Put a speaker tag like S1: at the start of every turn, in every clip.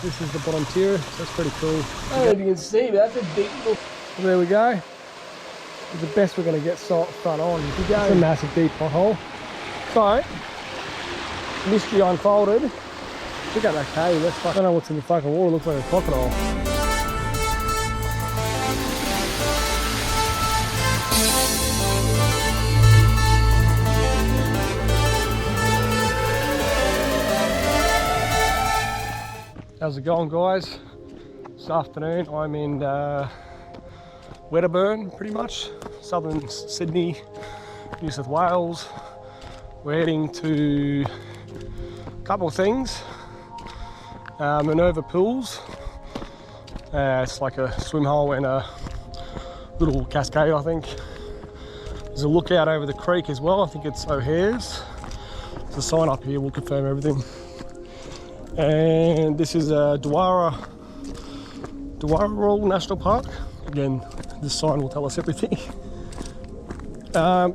S1: This is the bottom tier, so that's pretty cool. I don't know if you can see, but that's a deep look. And there we go. It's the best we're going to get front on. It's a massive deep pothole. So, mystery unfolded. Check out that cave. I don't know what's in the fucking water. It looks like a crocodile. How's it going, guys? This afternoon I'm in Wedderburn, pretty much, southern Sydney, New South Wales. We're heading to a couple of things. Minerva Pools. It's like a swim hole and a little cascade, I think. There's a lookout over the creek as well. I think it's O'Hare's. There's a sign up here, we'll confirm everything. And this is Dharawal National Park. Again, this sign will tell us everything.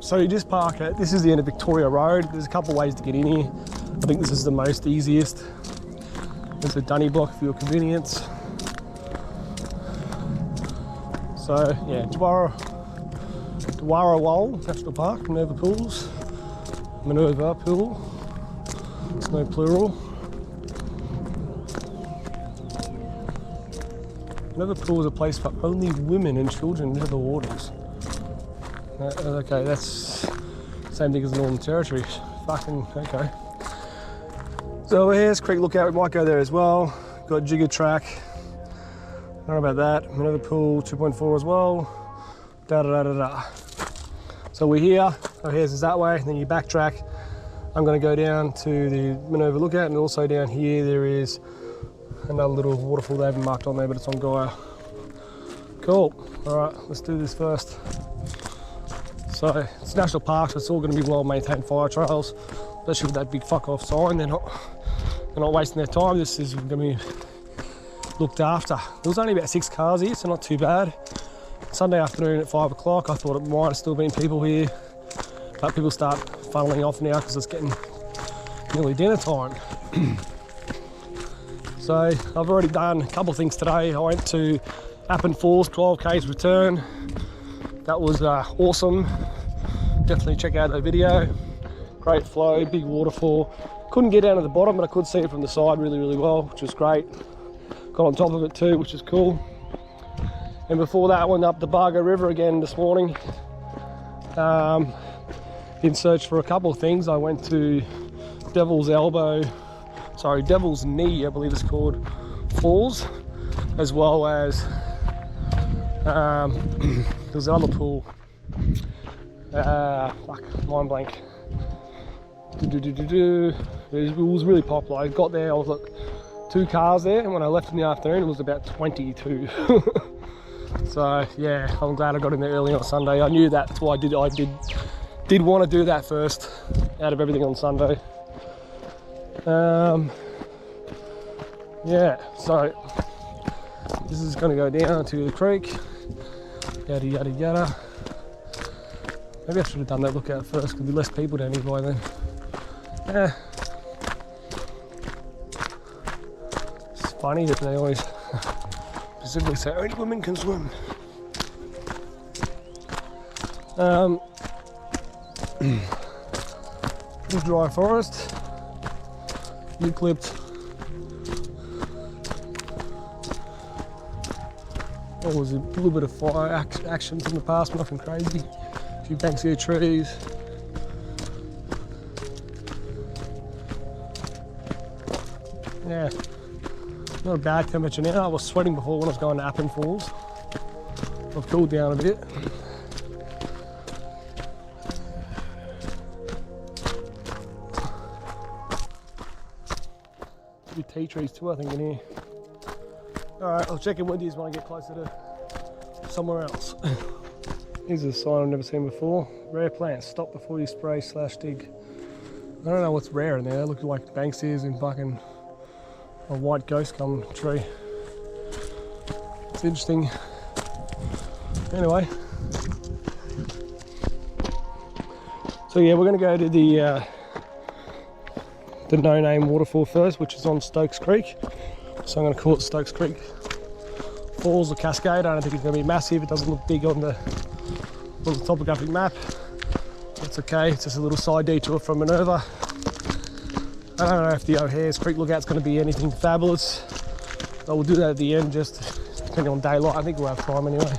S1: So you just park it. This is the end of Victoria Road. There's a couple of ways to get in here. I think this is the most easiest. There's a dunny block for your convenience. So yeah, Dharawal National Park, Minerva Pools. Minerva Pool. It's no plural. Minerva Pool is a place for only women and children near the waters. Okay, that's the same thing as the Northern Territory. Fucking okay. So here's Creek Lookout. We might go there as well. Got jigger track. Don't know about that. Minerva Pool 2.4 as well. Da da da da da. So we're here. Oh, here's is that way. And then you backtrack. I'm going to go down to the Minerva Lookout, and also down here there is another little waterfall they haven't marked on there, but it's on Gaia. Cool. All right, let's do this first. So it's national park, so it's all going to be well maintained fire trails, especially with that big fuck off sign. They're not wasting their time. This is going to be looked after. There was only about 6 cars here, so not too bad. Sunday afternoon at 5 o'clock, I thought it might have still been people here, but people start funneling off now because it's getting nearly dinner time. So I've already done a couple of things today. I went to Falls, 12 k's return. That was awesome. Definitely check out that video. Great flow, big waterfall. Couldn't get down to the bottom, but I could see it from the side really, really well, which was great. Got on top of it too, which is cool. And before that, I went up the Bargo River again this morning. In search for a couple of things. I went to Devil's Knee, I believe it's called, falls, as well as there's another pool. Mind blank. It was really popular. I got there, I was like 2 cars there, and when I left in the afternoon, it was about 22. So yeah, I'm glad I got in there early on Sunday. I knew that's why I did want to do that first, out of everything on Sunday. Yeah, so this is going to go down to the creek, yada yada yada. Maybe I should have done that lookout first, because there'd be less people down here by then. It's funny that they always specifically say only women can swim. Pretty dry forest, eucalypt. There was a little bit of fire action from the past, nothing crazy. A few Banksia trees. Yeah, not a bad temperature now. I was sweating before when I was going to Falls. I've cooled down a bit. Tea trees too, I think, in here. Alright, I'll check in with you when I get closer to somewhere else. Here's a sign I've never seen before. Rare plants, stop before you spray/dig. I don't know what's rare in there. They look like Banksias and fucking a white ghost gum tree. It's interesting. Anyway. So yeah, we're gonna go to the no-name waterfall first, which is on Stokes Creek. So I'm going to call it Stokes Creek Falls or Cascade. I don't think it's going to be massive. It doesn't look big on the topographic map. That's okay. It's just a little side detour from Minerva. I don't know if the O'Hare's Creek Lookout's going to be anything fabulous. But we'll do that at the end, just depending on daylight. I think we'll have time anyway.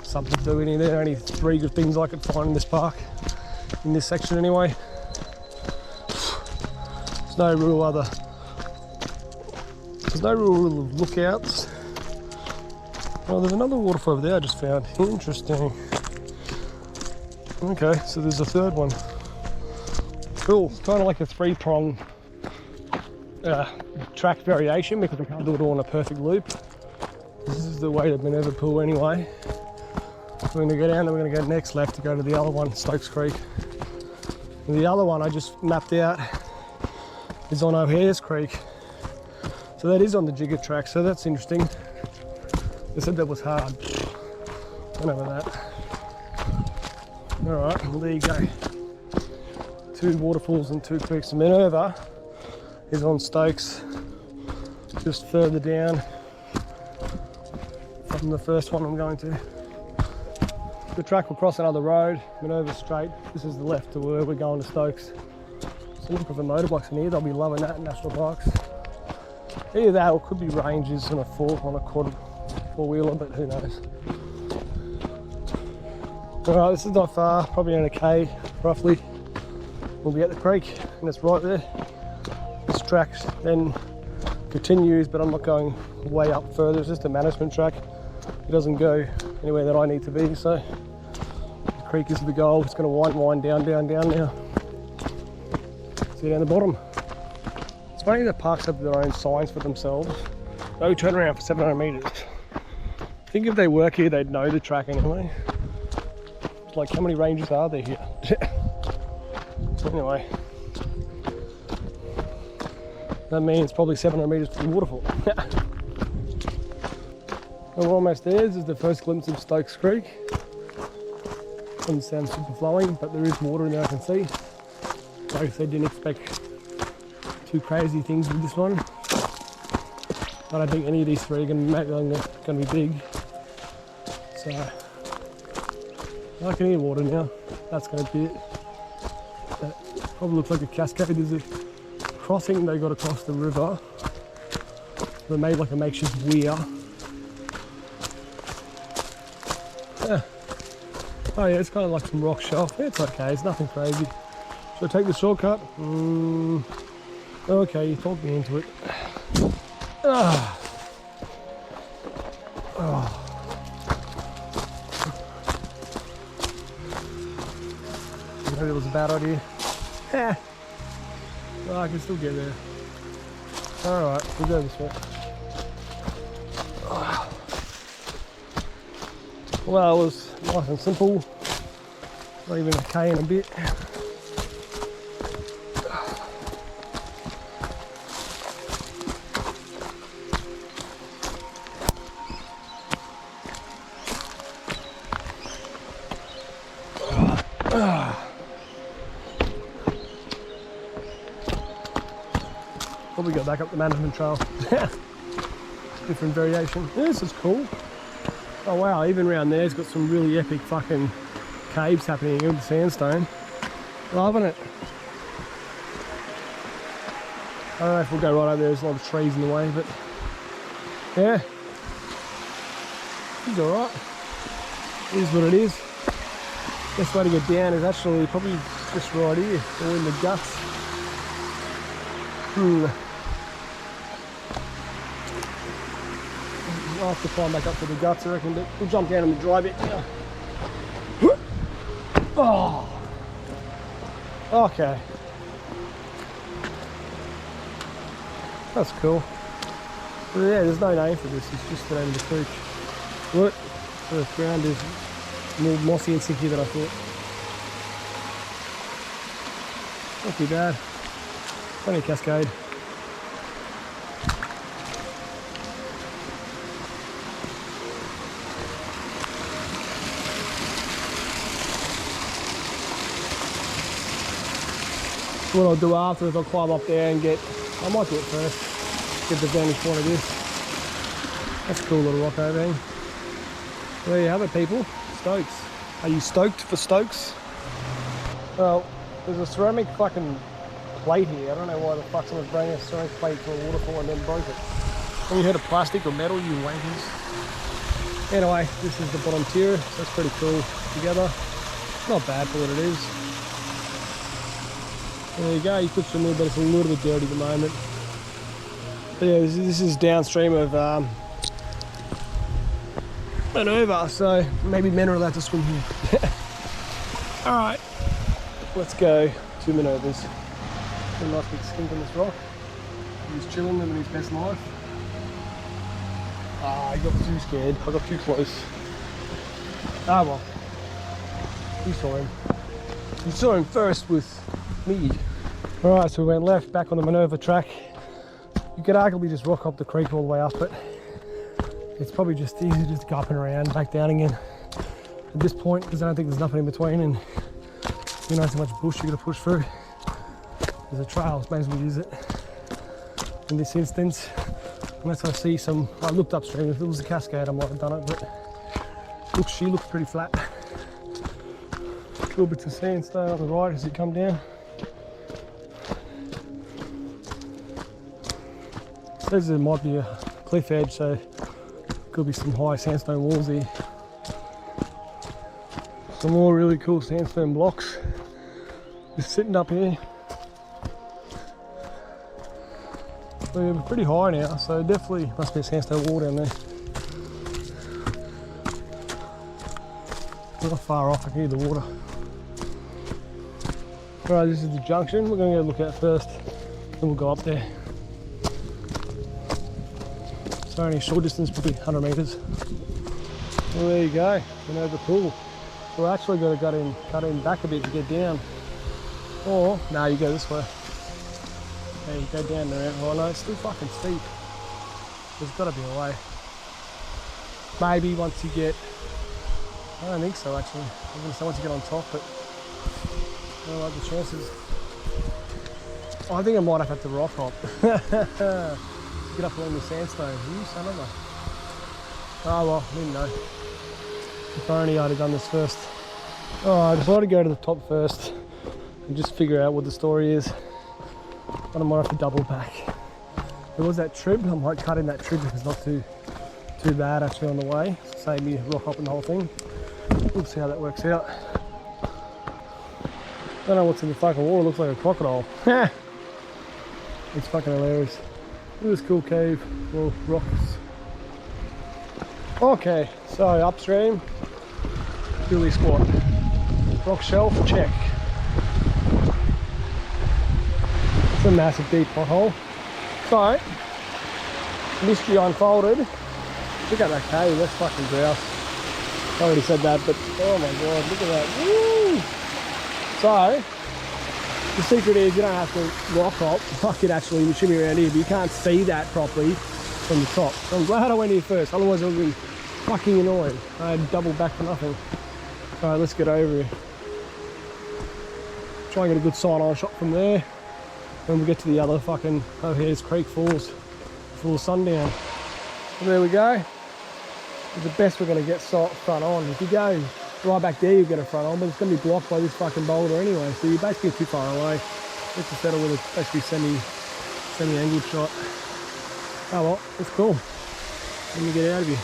S1: Something to do in there. Only 3 good things I could find in this park, in this section anyway. There's no real lookouts. Oh, there's another waterfall over there I just found. Interesting. Okay, so there's a third one. Cool. It's kind of like a 3-prong track variation because we can't do it all in a perfect loop. This is the way to Minerva Pool anyway. We're going to go down and we're going to go next left to go to the other one, Stokes Creek. And the other one I just mapped out is on O'Hare's Creek. So that is on the jigger track, so that's interesting. They said that was hard. I don't know about that. Alright, well there you go. 2 waterfalls and 2 creeks. Minerva is on Stokes, just further down from the first one I'm going to. The track will cross another road, Minerva straight. This is the left to where we're going to Stokes. So look at the motorbikes in here, they'll be loving that in national parks. Either that or it could be ranges on a four-wheeler, but who knows. Alright, this is not far, probably in a K roughly. We'll be at the creek and it's right there. This track then continues, but I'm not going way up further. It's just a management track. It doesn't go anywhere that I need to be, so the creek is the goal. It's going to wind down now. See down the bottom. It's funny that parks have their own signs for themselves. No turnaround for 700 metres. I think if they work here, they'd know the track anyway. It's like, how many ranges are there here? Anyway, that means probably 700 metres to the waterfall. We're almost there. This is the first glimpse of Stokes Creek. Doesn't sound super flowing, but there is water in there I can see. Like I said, didn't expect too crazy things with this one. I don't think any of these 3 are going to be big. So I can hear water now. That's going to be it. That probably looks like a cascade. There's a crossing they got across the river. They made like a makeshift weir. Yeah. Oh yeah, it's kind of like some rock shelf. It's okay, it's nothing crazy. Should I take the shortcut? Okay, you talked me into it. Maybe it was a bad idea. Well, I can still get there. Alright, we'll go this way. Well, it was nice and simple. Not even a K and a bit. Probably go back up the management trail. Different variation. Yeah, this is cool. Oh wow, even around there it's got some really epic fucking caves happening in the sandstone. Loving it. I don't know if we'll go right over there, there's a lot of trees in the way, but yeah. It's alright. It is what it is. Best way to get down is actually probably just right here, or in the guts. I'll have to climb back up to the guts, I reckon, but we'll jump down in the dry bit now. Oh, okay. That's cool. But yeah, there's no name for this, it's just the name of the creek. Look, the ground is more mossy and sticky than I thought. Not too bad. Plenty of cascade. What I'll do after is I'll climb up there and I might do it first, get the vantage point of this. That's a cool little rock opening. There you have it, people. Stokes. Are you stoked for Stokes? Well, there's a ceramic fucking plate here. I don't know why the fuck someone's bringing a ceramic plate to a waterfall and then broke it. Have you heard of plastic or metal, you wankers? Anyway, this is the bottom tier, so that's pretty cool together. Not bad for what it is. There you go, you put some in, but it's a little bit dirty at the moment. But yeah, this is downstream of Minerva, so maybe men are allowed to swim here. Alright, let's go to Minerva's. A nice big skink on this rock. He's chilling, living his best life. Ah, I got too scared. I got too close. Ah well. You saw him. You saw him first with me. Alright, so we went left back on the Minerva track. You could arguably just rock up the creek all the way up, but it's probably just easy just to go up and around, back down again. At this point, because I don't think there's nothing in between, and you know how much bush you're going to push through. There's a trail, so may as well use it. In this instance, unless I see some, I looked upstream, if it was a cascade I might have done it, but she looks pretty flat. Little bits of sandstone on the right as you come down. Says there might be a cliff edge, so could be some high sandstone walls here. Some more really cool sandstone blocks just sitting up here. We're pretty high now, so definitely must be a sandstone wall down there. Not far off, I can hear the water. Alright, this is the junction. We're going to go look at first, then we'll go up there. So only a short distance, probably 100 metres. Well, there you go, Minerva Pool. We're actually got to cut in back a bit to get down. Or, no, you go this way. Okay, you go down there. Oh no, it's still fucking steep. There's got to be a way. Maybe once you get, I don't think so actually. I was going to say once you get on top, but I don't like the chances. Oh, I think I might have to rock hop. Get up along the sandstone. You son of a. Oh well, I didn't know. If only I'd have done this first. Oh, I decided to go to the top first and just figure out what the story is. And I might have to double back. There was that trip, I might cut in that trip if it's not too bad actually on the way. Save me rock hopping the whole thing. We'll see how that works out. Don't know what's in the fucking water, it looks like a crocodile. It's fucking hilarious. Look at this cool cave, well, rocks. Okay, so upstream, Billy squat. Rock shelf, check. It's a massive deep pothole. So, mystery unfolded. Look at that cave, that's fucking grouse. I already said that, but oh my god, look at that. Woo! So, the secret is you don't have to rock hop. I could actually shimmy around here, but you can't see that properly from the top. So I'm glad I went here first, otherwise it would be fucking annoying. I had double back for nothing. Alright, let's get over here. Try and get a good side-on shot from there. Then we'll get to the other fucking, oh here's Creek Falls, full sundown. So there we go. It's the best we're going to get front on. If you go right back there, you'll get a front on, but it's going to be blocked by this fucking boulder anyway, so you're basically too far away. Let's just settle with a basically semi-angled shot. Oh well, it's cool. Let me get out of here.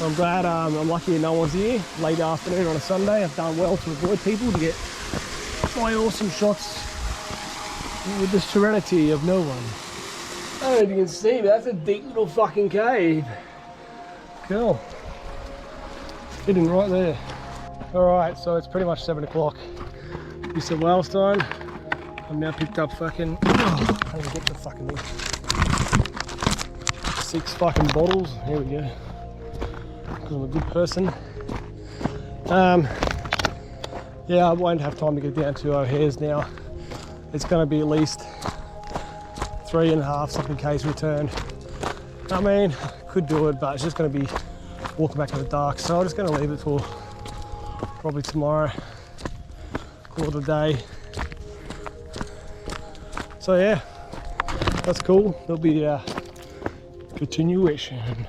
S1: I'm glad I'm lucky no one's here. Late afternoon on a Sunday. I've done well to avoid people to get my awesome shots with the serenity of no one. I don't know if you can see, but that's a deep little fucking cave. Cool. Hidden right there. Alright, so it's pretty much 7 o'clock. New South Wales time. I've now picked up fucking, oh, how do I get the fucking thing? 6 fucking bottles. Here we go. Because I'm a good person. Yeah, I won't have time to get down to O'Hare's now. It's going to be at least 3.5 something k's returned. I mean, could do it, but it's just going to be walking back in the dark. So I'm just going to leave it for probably tomorrow. Call it a day. So yeah, that's cool. There'll be a continuation.